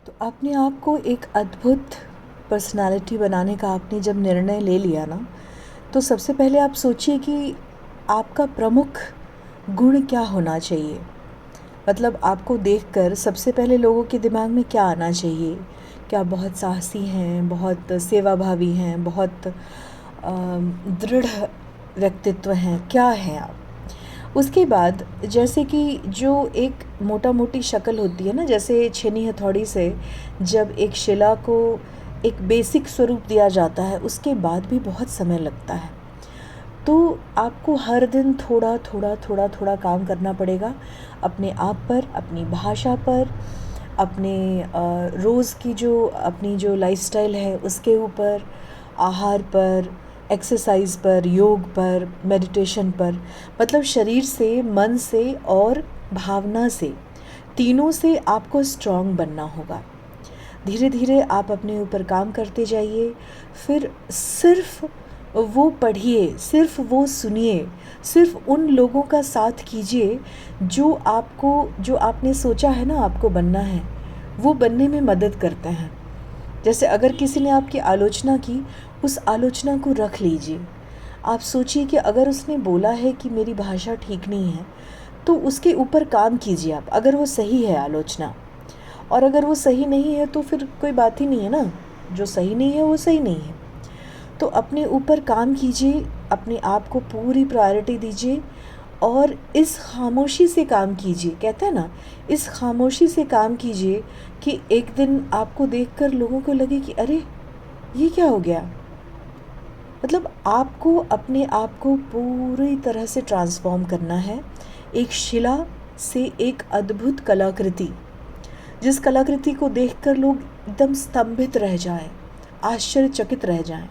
तो अपने आप को एक अद्भुत पर्सनालिटी बनाने का आपने जब निर्णय ले लिया ना, तो सबसे पहले आप सोचिए कि आपका प्रमुख गुण क्या होना चाहिए। मतलब आपको देखकर सबसे पहले लोगों के दिमाग में क्या आना चाहिए? क्या आप बहुत साहसी हैं, बहुत सेवाभावी हैं, बहुत दृढ़ व्यक्तित्व हैं, क्या हैं आप? उसके बाद जैसे कि जो एक मोटा मोटी शक्ल होती है ना, जैसे छेनी हथौड़ी से जब एक शिला को एक बेसिक स्वरूप दिया जाता है, उसके बाद भी बहुत समय लगता है। तो आपको हर दिन थोड़ा थोड़ा थोड़ा थोड़ा काम करना पड़ेगा अपने आप पर, अपनी भाषा पर, अपने रोज़ की जो अपनी जो लाइफस्टाइल है उसके ऊपर, आहार पर, एक्सरसाइज पर, योग पर, मेडिटेशन पर। मतलब शरीर से, मन से और भावना से, तीनों से आपको स्ट्रांग बनना होगा। धीरे धीरे आप अपने ऊपर काम करते जाइए। फिर सिर्फ वो पढ़िए, सिर्फ वो सुनिए, सिर्फ उन लोगों का साथ कीजिए जो आपने सोचा है ना आपको बनना है, वो बनने में मदद करते हैं। जैसे अगर किसी ने आपकी आलोचना की, उस आलोचना को रख लीजिए। आप सोचिए कि अगर उसने बोला है कि मेरी भाषा ठीक नहीं है, तो उसके ऊपर काम कीजिए आप, अगर वो सही है आलोचना। और अगर वो सही नहीं है तो फिर कोई बात ही नहीं है ना, जो सही नहीं है वो सही नहीं है। तो अपने ऊपर काम कीजिए, अपने आप को पूरी प्रायोरिटी दीजिए और इस खामोशी से काम कीजिए। कहते हैं ना, इस खामोशी से काम कीजिए कि एक दिन आपको देखकर लोगों को लगे कि अरे ये क्या हो गया। मतलब आपको अपने आप को पूरी तरह से ट्रांसफॉर्म करना है, एक शिला से एक अद्भुत कलाकृति, जिस कलाकृति को देखकर लोग एकदम स्तंभित रह जाएं, आश्चर्यचकित रह जाएं।